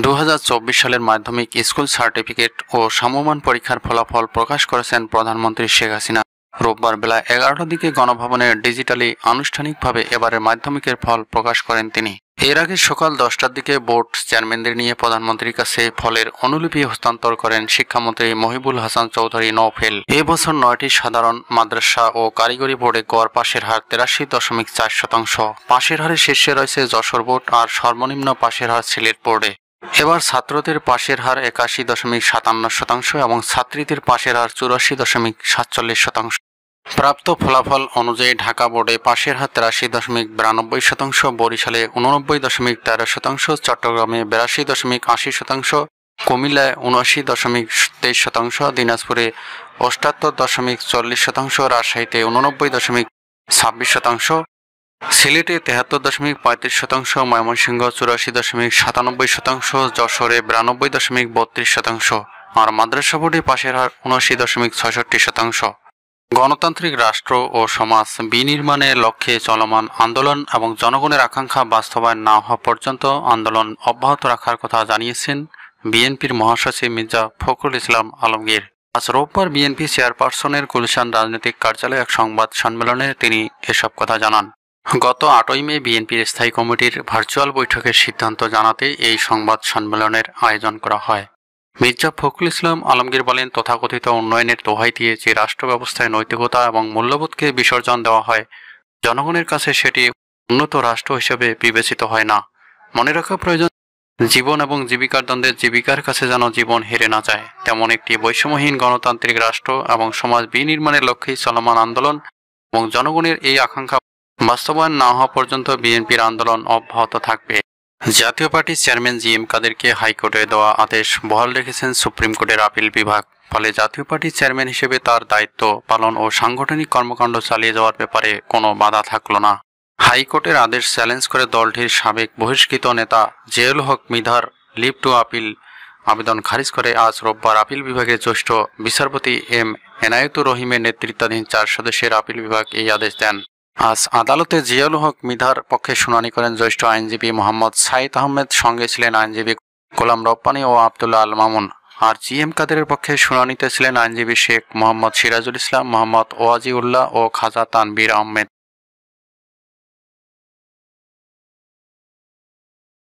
2024 সালের মাধ্যমিক school certificate ও সমমান পরীক্ষার ফলাফল প্রকাশ করেছেন প্রধানমন্ত্রী শেখ হাসিনা। রোববার বেলা 11টার দিকে গণভবনে ডিজিটালি আনুষ্ঠানিকভাবে এবারের মাধ্যমিকের ফল প্রকাশ করেন তিনি। এর আগে সকাল 10টার দিকে বোর্ড চেয়ারম্যানদের নিয়ে প্রধানমন্ত্রীর কাছে ফলের অনুলিপি হস্তান্তর করেন শিক্ষামন্ত্রী মহিবুল হাসান চৌধুরী নওফেল। এবছর 9টি সাধারণ মাদ্রাসা ও কারিগরি বোর্ডে গড় পাশের হার 83.4%। পাশের হারে শীর্ষে রয়েছে যশোর বোর্ড আর সর্বনিম্ন পাশের হার সিলেট বোর্ডে। এবার ছাত্রদের পাশের হার 81.57% এবং ছাত্রীদের পাশের হার 84.47%। প্রাপ্ত ফলাফল অনুযায়ী ঢাকা বোর্ডে পাশের হার 83.92%, বরিশালে 89.13%, চট্টগ্রামে 82.80%, কুমিল্লায় 79.23%, দিনাজপুরে 78.40%, রাজশাহীতে 89.26%, সিলেটে 73.35%, ময়মনসিংহ 84.97%, যশোরে 92.32% আর মাদ্রাসা বোর্ডে পাশের হার 79.66%। গণতান্ত্রিক রাষ্ট্র ও সমাজ বিনির্মাণের লক্ষ্যে চলমান আন্দোলন এবং জনগণের আকাঙ্ক্ষা বাস্তবায়ন না হওয়া পর্যন্ত আন্দোলন অব্যাহত রাখার কথা জানিয়েছেন বিএনপির মহাসচিব মির্জা ফখরুল ইসলাম আলমগীর। আজ রোববার বিএনপি চেয়ারপারসনের গুলশান রাজনৈতিক কার্যালয়ে এক সংবাদ সম্মেলনে তিনি এসব কথা জানান। গত 8ই মে বিএনপির স্থায়ী কমিটির ভার্চুয়াল বৈঠকের সিদ্ধান্ত জানাতে এই সংবাদ সম্মেলনের আয়োজন করা হয়। মির্জা ফখরুল ইসলাম আলমগীর বলেন, তথাকথিত উন্নয়নের দোহাই দিয়ে যে রাষ্ট্র ব্যবস্থায় নৈতিকতা এবং মূল্যবোধকে বিসর্জন দেওয়া হয়, জনগণের কাছে সেটি উন্নত রাষ্ট্র হিসেবে বিবেচিত হয় না। মনে রাখা প্রয়োজন, জীবন এবং জীবিকার দ্বন্দ্বে জীবিকার কাছে যেন জীবন হেরে না যায়। তেমন একটি বৈষম্যহীন গণতান্ত্রিক রাষ্ট্র এবং সমাজ বিনির্মাণের লক্ষ্যেই চলমান আন্দোলন এবং জনগণের এই আকাঙ্ক্ষা বাস্তবায়ন না হওয়া পর্যন্ত বিএনপির আন্দোলন অব্যাহত থাকবে। জাতীয় পার্টির চেয়ারম্যান জি এম কাদেরকে হাইকোর্টে দেওয়া আদেশ বহাল রেখেছেন সুপ্রিম কোর্টের আপিল বিভাগ। ফলে জাতীয় পার্টির চেয়ারম্যান হিসেবে তার দায়িত্ব পালন ও সাংগঠনিক কর্মকাণ্ড চালিয়ে যাওয়ার ব্যাপারে কোনো বাধা থাকল না। হাইকোর্টের আদেশ চ্যালেঞ্জ করে দলটির সাবেক বহিষ্কৃত নেতা জিয়াউল হক মৃধার লিভ টু আপিল আবেদন খারিজ করে আজ রোববার আপিল বিভাগের জ্যেষ্ঠ বিচারপতি এম এনায়েতুর রহিমের নেতৃত্বাধীন 4 সদস্যের আপিল বিভাগ এই আদেশ দেন। আজ আদালতে জিয়াউল হক মৃধার পক্ষে শুনানি করেন জ্যেষ্ঠ আইনজীবী মোহাম্মদ সাইদ আহমেদ, সঙ্গে ছিলেন আইনজীবী গোলাম রব্বানী ও আব্দুল্লাহ আল মামুন। আর জি এম কাদেরের পক্ষে শুনানিতে ছিলেন আইনজীবী শেখ মোহাম্মদ সিরাজুল ইসলাম, মোহাম্মদ ওয়াজিউল্লাহ ও খাজা তানবীর আহমেদ।